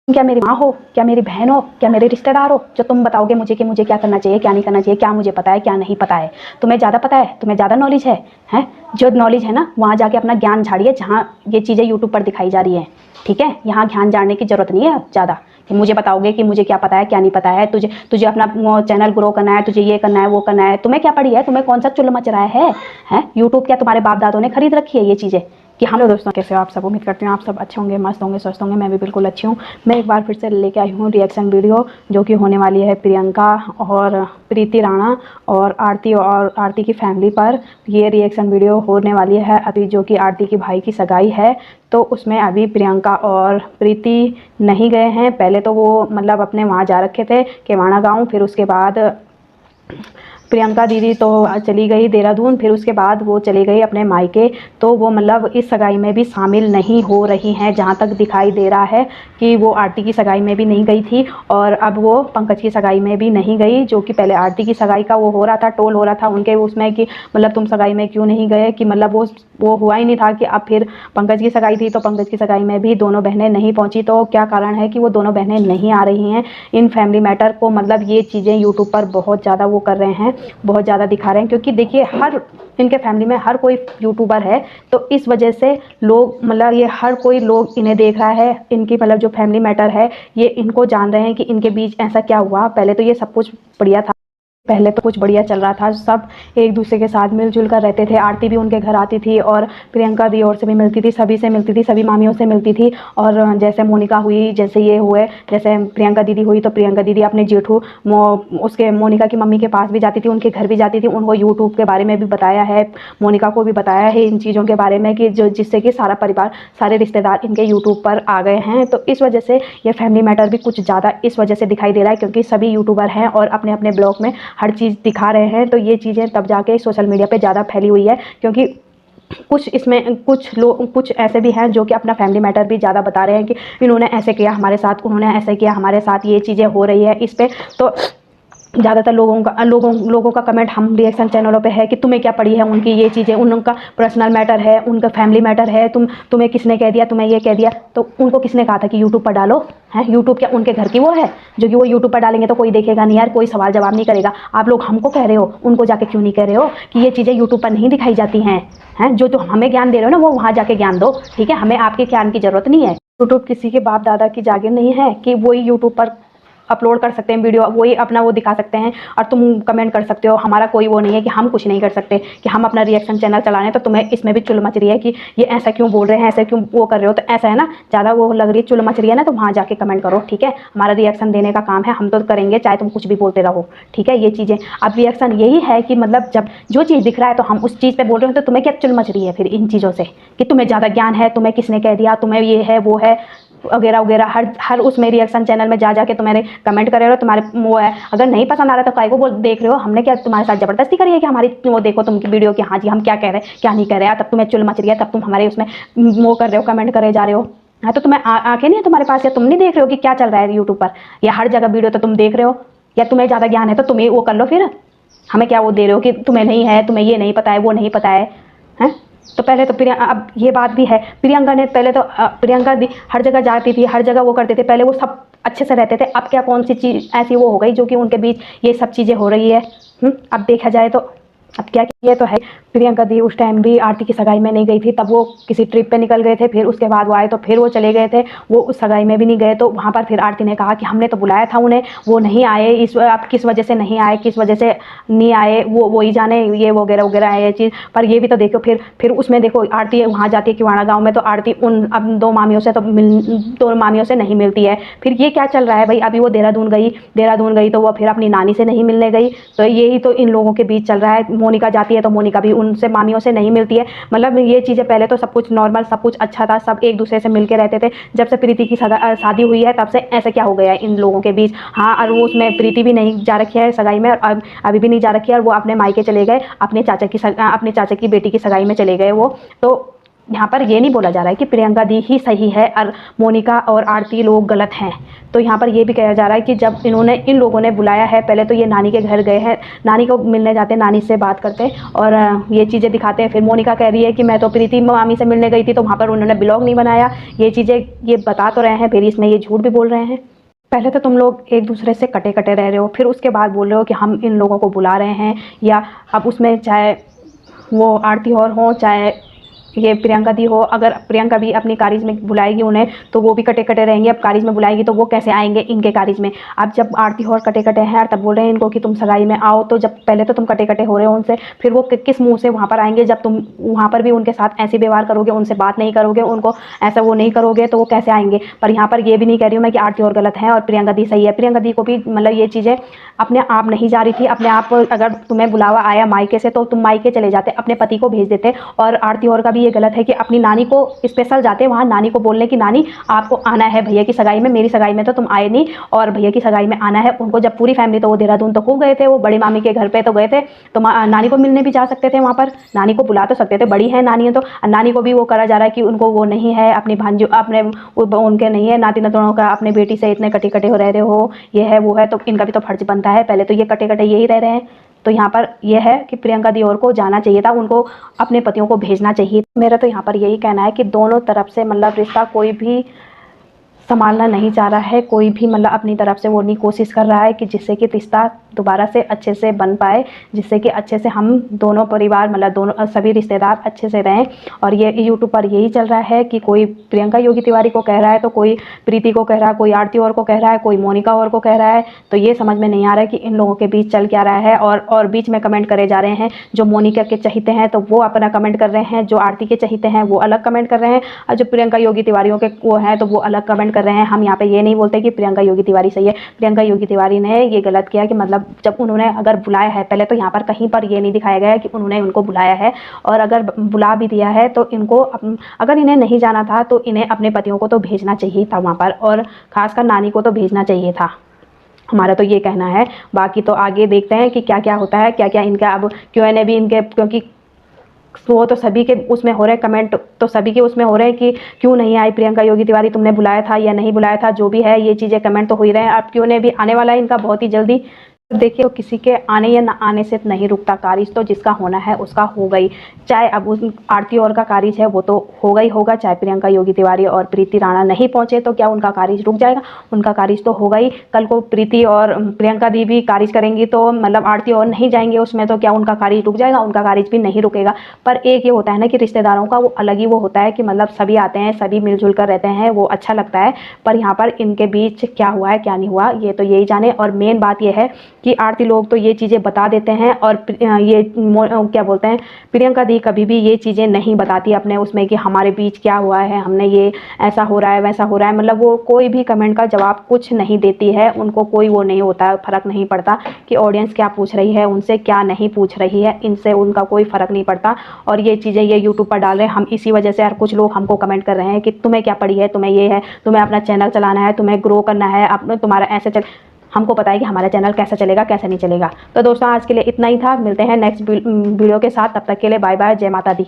क्या मेरी माँ हो, क्या मेरी बहन हो, क्या मेरे रिश्तेदार हो, जो तुम बताओगे मुझे कि मुझे क्या करना चाहिए, क्या नहीं करना चाहिए, क्या मुझे पता है, क्या नहीं पता है। तुम्हें ज़्यादा पता है, तुम्हें ज़्यादा नॉलेज है, हैं? जो नॉलेज है ना, वहाँ जाके अपना ज्ञान झाड़िए, जहाँ ये चीज़ें यूट्यूब पर दिखाई जा रही हैं। ठीक है, यहाँ ज्ञान झाड़ने की जरूरत नहीं है ज़्यादा कि मुझे बताओगे कि मुझे क्या पता है, क्या नहीं पता है। तुझे तुझे अपना चैनल ग्रो करना है, तुझे ये करना है, वो करना है। तुम्हें क्या पड़ी है, तुम्हें कौन सा चुल्लू मच रहा है? हैं? यूट्यूब क्या तुम्हारे बाप दादों ने खरीद रखी है ये चीज़ें कि हम लोग? दोस्तों, कैसे हो आप सब? उम्मीद करती हूँ आप सब अच्छे होंगे, मस्त होंगे, स्वस्थ होंगे। मैं भी बिल्कुल अच्छी हूँ। मैं एक बार फिर से लेके आई हूँ रिएक्शन वीडियो, जो कि होने वाली है प्रियंका और प्रीति राणा और आरती की फैमिली पर। ये रिएक्शन वीडियो होने वाली है अभी, जो कि आरती की भाई की सगाई है। तो उसमें अभी प्रियंका और प्रीति नहीं गए हैं। पहले तो वो मतलब अपने वहाँ जा रखे थे केवाड़ा गाँव, फिर उसके बाद प्रियंका दीदी तो चली गई देहरादून, फिर उसके बाद वो चली गई अपने मायके। तो वो मतलब इस सगाई में भी शामिल नहीं हो रही हैं, जहाँ तक दिखाई दे रहा है कि वो आरती की सगाई में भी नहीं गई थी और अब वो पंकज की सगाई में भी नहीं गई। जो कि पहले आरती की सगाई का वो हो रहा था, टोल हो रहा था उनके उसमें कि मतलब तुम सगाई में क्यों नहीं गए, कि मतलब वो हुआ ही नहीं था। कि अब फिर पंकज की सगाई थी, तो पंकज की सगाई में भी दोनों बहनें नहीं पहुंची। तो क्या कारण है कि वो दोनों बहनें नहीं आ रही हैं इन फैमिली मैटर को? मतलब ये चीज़ें यूट्यूब पर बहुत ज़्यादा वो कर रहे हैं, बहुत ज़्यादा दिखा रहे हैं, क्योंकि देखिए हर इनके फैमिली में हर कोई यूट्यूबर है। तो इस वजह से लोग मतलब ये हर कोई लोग इन्हें देख रहा है। इनकी मतलब जो फैमिली मैटर है, ये इनको जान रहे हैं कि इनके बीच ऐसा क्या हुआ। पहले तो ये सब कुछ बढ़िया था, पहले तो कुछ बढ़िया चल रहा था, सब एक दूसरे के साथ मिलजुल कर रहते थे। आरती भी उनके घर आती थी और प्रियंका दी और से भी मिलती थी, सभी से मिलती थी, सभी मामियों से मिलती थी। और जैसे मोनिका हुई, जैसे ये हुए, जैसे प्रियंका दीदी हुई, तो प्रियंका दीदी अपने जेठू उसके मोनिका की मम्मी के पास भी जाती थी, उनके घर भी जाती थी। उनको यूट्यूब के बारे में भी बताया है, मोनिका को भी बताया है इन चीज़ों के बारे में, कि जो जिससे कि सारा परिवार, सारे रिश्तेदार इनके यूट्यूब पर आ गए हैं। तो इस वजह से ये फैमिली मैटर भी कुछ ज़्यादा इस वजह से दिखाई दे रहा है, क्योंकि सभी यूट्यूबर हैं और अपने अपने ब्लॉग में हर चीज़ दिखा रहे हैं। तो ये चीज़ें तब जाके सोशल मीडिया पे ज़्यादा फैली हुई है, क्योंकि कुछ इसमें कुछ लोग, कुछ ऐसे भी हैं जो कि अपना फैमिली मैटर भी ज़्यादा बता रहे हैं कि इन्होंने ऐसे किया हमारे साथ, उन्होंने ऐसे किया हमारे साथ, ये चीज़ें हो रही है इस पे। तो ज़्यादातर लोगों का कमेंट हम रिएक्शन चैनलों पे है कि तुम्हें क्या पड़ी है उनकी ये चीज़ें, उनका पर्सनल मैटर है, उनका फैमिली मैटर है, तुम्हें किसने कह दिया, तुम्हें ये कह दिया। तो उनको किसने कहा था कि यूट्यूब पर डालो? है यूट्यूब क्या उनके घर की वो है जो कि वो यूट्यूब पर डालेंगे तो कोई देखेगा नहीं यार, कोई सवाल जवाब नहीं करेगा? आप लोग हमको कह रहे हो, उनको जाके क्यों नहीं कह रहे हो कि ये चीज़ें यूट्यूब पर नहीं दिखाई जाती हैं? हैं जो हमें ज्ञान दे रहे हो ना, वो वहाँ जाके ज्ञान दो। ठीक है, हमें आपके ज्ञान की ज़रूरत नहीं है। यूट्यूब किसी के बाप दादा की जागीर नहीं है कि वही यूट्यूब पर अपलोड कर सकते हैं वीडियो, वही अपना वो दिखा सकते हैं और तुम कमेंट कर सकते हो। हमारा कोई वो नहीं है कि हम कुछ नहीं कर सकते, कि हम अपना रिएक्शन चैनल चला रहे हैं तो तुम्हें इसमें भी चुल मच रही है कि ये ऐसा क्यों बोल रहे हैं, ऐसा क्यों वो कर रहे हो। तो ऐसा है ना, ज़्यादा वो लग रही है, चुल मच रही है ना, तो वहाँ जाके कमेंट करो। ठीक है, हमारा रिएक्शन देने का काम है, हम तो करेंगे चाहे तुम कुछ भी बोलते रहो। ठीक है, ये चीज़ें अब रिएक्शन यही है कि मतलब जब जो चीज़ दिख रहा है तो हम उस चीज़ पर बोल रहे हो, तो तुम्हें क्या चुल मच रही है फिर इन चीज़ों से कि तुम्हें ज़्यादा ज्ञान है, तुम्हें किसने कह दिया, तुम्हें ये है वो है वगैरह वगैरह। हर उसमें रिएक्शन चैनल में जा जाके तुम्हारे कमेंट कर रहे हो, तुम्हारे वो है। अगर नहीं पसंद आ रहा तो काय को बोल देख रहे हो? हमने क्या तुम्हारे साथ जबरदस्ती करी है कि हमारी वो देखो तुम की वीडियो कि हाँ जी हम क्या कह रहे हैं क्या नहीं कह रहे हैं, तब तुम्हें चुल मच रही है, तब तुम हमारे उसमें वो कर रहे हो, कमेंट करे जा रहे हो। हाँ, तो तुम्हें आंखें नहीं है तुम्हारे पास, या तुम नहीं देख रहे हो कि क्या चल रहा है यूट्यूब पर, या हर जगह वीडियो तो तुम देख रहे हो? या तुम्हें ज़्यादा ज्ञान है तो तुम्हें वो कर लो फिर, हमें क्या वो दे रहे हो कि तुम्हें नहीं है, तुम्हें ये नहीं पता है, वो नहीं पता है? हैं? तो पहले तो अब ये बात भी है, प्रियंका ने पहले तो प्रियंका दी हर जगह जाती थी, हर जगह वो करते थे, पहले वो सब अच्छे से रहते थे। अब क्या कौन सी चीज़ ऐसी वो हो गई जो कि उनके बीच ये सब चीज़ें हो रही है? अब देखा जाए तो अब क्या किया तो है। प्रियंका दी उस टाइम भी आरती की सगाई में नहीं गई थी, तब वो किसी ट्रिप पे निकल गए थे, फिर उसके बाद वो आए तो फिर वो चले गए थे, वो उस सगाई में भी नहीं गए। तो वहाँ पर फिर आरती ने कहा कि हमने तो बुलाया था उन्हें, वो नहीं आए, इस आप किस वजह से नहीं आए, किस वजह से नहीं आए, वो ही जाने, ये वगैरह वगैरह है ये चीज़। पर ये भी तो देखो, फिर उसमें देखो आरती वहाँ जाती है किवाड़ा गाँव में, तो आरती उन अब दो मामियों से नहीं मिलती है। फिर ये क्या चल रहा है भाई? अभी वो देहरादून गई तो वो फिर अपनी नानी से नहीं मिलने गई। तो यही तो इन लोगों के बीच चल रहा है। मोनिका जाती है तो मोनिका भी उनसे मामियों से नहीं मिलती है। मतलब ये चीज़ें पहले तो सब कुछ नॉर्मल, सब कुछ अच्छा था, सब एक दूसरे से मिल के रहते थे। जब से प्रीति की शादी हुई है तब से ऐसा क्या हो गया है इन लोगों के बीच? हाँ, और वो उसमें प्रीति भी नहीं जा रखी है सगाई में, और अभी भी नहीं जा रखी है, और वो अपने मायके चले गए, अपने चाचा की बेटी की सगाई में चले गए वो। तो यहाँ पर ये नहीं बोला जा रहा है कि प्रियंका दी ही सही है और मोनिका और आरती लोग गलत हैं। तो यहाँ पर ये भी कहा जा रहा है कि जब इन लोगों ने बुलाया है, पहले तो ये नानी के घर गए हैं, नानी को मिलने जाते हैं, नानी से बात करते हैं और ये चीज़ें दिखाते हैं। फिर मोनिका कह रही है कि मैं तो प्रीति मामी से मिलने गई थी, तो वहाँ पर उन्होंने ब्लॉग नहीं बनाया। ये चीज़ें ये बता तो रहे हैं, फिर इसमें ये झूठ भी बोल रहे हैं। पहले तो तुम लोग एक दूसरे से कटे कटे रह रहे हो, फिर उसके बाद बोल रहे हो कि हम इन लोगों को बुला रहे हैं, या अब उसमें चाहे वो आरती और हो चाहे ये प्रियंका दी हो, अगर प्रियंका भी अपनी कारिज में बुलाएगी उन्हें तो वो भी कटे कटे रहेंगे। अब कारिज में बुलाएगी तो वो कैसे आएंगे इनके कारिज में। अब जब आरती और कटे कटे हैं तब बोल रहे हैं इनको कि तुम सगाई में आओ, तो जब पहले तो तुम कटे कटे हो रहे हो उनसे, फिर वो किस मुंह से वहाँ पर आएंगे। जब तुम वहाँ पर भी उनके साथ ऐसे व्यवहार करोगे, उनसे बात नहीं करोगे, उनको ऐसा वो नहीं करोगे, तो वो कैसे आएंगे। पर यहाँ पर ये भी नहीं कह रही हूँ मैं कि आरती और गलत है और प्रियंका दी सही है। प्रियंका दी को भी मतलब ये चीज़ें अपने आप नहीं जा रही थी, अपने आप अगर तुम्हें बुलावा आया मायके से तो तुम मायके चले जाते, अपने पति को भेज देते। और आरती और का भी ये गलत है कि अपनी नानी को स्पेशल जाते वहाँ नानी को बोलने की नानी आपको आना है भैया की सगाई में, मेरी सगाई में तो तुम आए नहीं और भैया की सगाई में आना है। उनको जब पूरी फैमिली, तो वो देहरादून तो खूब गए थे, वो बड़ी मामी के घर पे तो गए थे, तो नानी को मिलने भी जा सकते थे, वहाँ पर नानी को बुला तो सकते थे, बड़ी है नानी है। तो नानी को भी वो करा जा रहा है कि उनको वो नहीं है, अपनी भांजू अपने उनके नहीं है नाती नतोड़ों का, अपने बेटी से इतने कटे कटे हो रहे हो, ये है वो है, तो इनका भी तो फर्ज बनता है। पहले तो ये कटे कटे यही रह रहे हैं। तो यहाँ पर यह है कि प्रियंका दी और को जाना चाहिए था, उनको अपने पतियों को भेजना चाहिए। मेरा तो यहाँ पर यही कहना है कि दोनों तरफ से मतलब रिश्ता कोई भी संभालना नहीं चाह रहा है, कोई भी मतलब अपनी तरफ से वो नहीं कोशिश कर रहा है कि जिससे कि रिश्ता दोबारा से अच्छे से बन पाए, जिससे कि अच्छे से हम दोनों परिवार मतलब दोनों सभी रिश्तेदार अच्छे से रहें। और ये यूट्यूब पर यही चल रहा है कि कोई प्रियंका योगी तिवारी को कह रहा है, तो कोई प्रीति को कह रहा है, कोई आरती और को कह रहा है, कोई मोनिका और को कह रहा है। तो ये समझ में नहीं आ रहा है कि इन लोगों के बीच चल क्या रहा है। और बीच में कमेंट करे जा रहे हैं, जो मोनिका के चाहते हैं तो वो अपना कमेंट कर रहे हैं, जो आरती के चाहते हैं वो अलग कमेंट कर रहे हैं, और जो प्रियंका योगी तिवारियों के वो हैं तो वो अलग कमेंट कर रहे हैं। हम यहाँ पे ये नहीं बोलते कि प्रियंका योगी तिवारी सही है। प्रियंका योगी तिवारी ने ये गलत किया कि मतलब जब उन्होंने अगर बुलाया है, पहले तो यहाँ पर कहीं पर ये नहीं दिखाया गया कि उन्होंने उनको बुलाया है, और अगर बुला भी दिया है तो इनको अगर इन्हें नहीं जाना था तो इन्हें अपने पतियों को तो भेजना चाहिए था वहाँ पर, और खासकर नानी को तो भेजना चाहिए था। हमारा तो ये कहना है। बाकी तो आगे देखते हैं कि क्या क्या होता है, क्या क्या इनका अब Q&A भी इनके, क्योंकि वो तो सभी के उसमें हो रहे हैं, कमेंट तो सभी के उसमें हो रहे हैं कि क्यों नहीं आई प्रियंका योगी तिवारी, तुमने बुलाया था या नहीं बुलाया था, जो भी है ये चीज़ें कमेंट तो हो ही रहे हैं। अब Q&A भी आने वाला है इनका बहुत ही जल्दी। देखिए तो किसी के आने या ना आने से नहीं रुकता कारिज, तो जिसका होना है उसका हो गई। चाहे अब उस आरती और का कारिज है वो तो होगा ही होगा, चाहे प्रियंका योगी तिवारी और प्रीति राणा नहीं पहुंचे तो क्या उनका कारिज रुक जाएगा? उनका कारिज तो होगा ही। कल को प्रीति और प्रियंका दी भी कारिज करेंगी तो मतलब आरती और नहीं जाएंगे उसमें, तो क्या उनका कारिज रुक जाएगा? उनका कारिज भी नहीं रुकेगा। पर एक ये होता है ना कि रिश्तेदारों का वो अलग ही वो होता है कि मतलब सभी आते हैं, सभी मिलजुल कर रहते हैं, वो अच्छा लगता है। पर यहाँ पर इनके बीच क्या हुआ है क्या नहीं हुआ ये तो यही जाने। और मेन बात यह है कि आरती लोग तो ये चीज़ें बता देते हैं, और ये क्या बोलते हैं, प्रियंका दी कभी भी ये चीज़ें नहीं बताती अपने उसमें कि हमारे बीच क्या हुआ है, हमने ये ऐसा हो रहा है वैसा हो रहा है। मतलब वो कोई भी कमेंट का जवाब कुछ नहीं देती है, उनको कोई वो नहीं होता है, फ़र्क नहीं पड़ता कि ऑडियंस क्या पूछ रही है उनसे, क्या नहीं पूछ रही है, इनसे उनका कोई फ़र्क नहीं पड़ता। और ये चीज़ें ये यूट्यूब पर डाल रहे हैं, हम इसी वजह से यार कुछ लोग हमको कमेंट कर रहे हैं कि तुम्हें क्या पड़ी है, तुम्हें ये है, तुम्हें अपना चैनल चलाना है, तुम्हें ग्रो करना है, अपना तुम्हारा ऐसे चल। हमको पता है कि हमारा चैनल कैसा चलेगा कैसा नहीं चलेगा। तो दोस्तों आज के लिए इतना ही था, मिलते हैं नेक्स्ट वीडियो के साथ, तब तक के लिए बाय बाय, जय माता दी।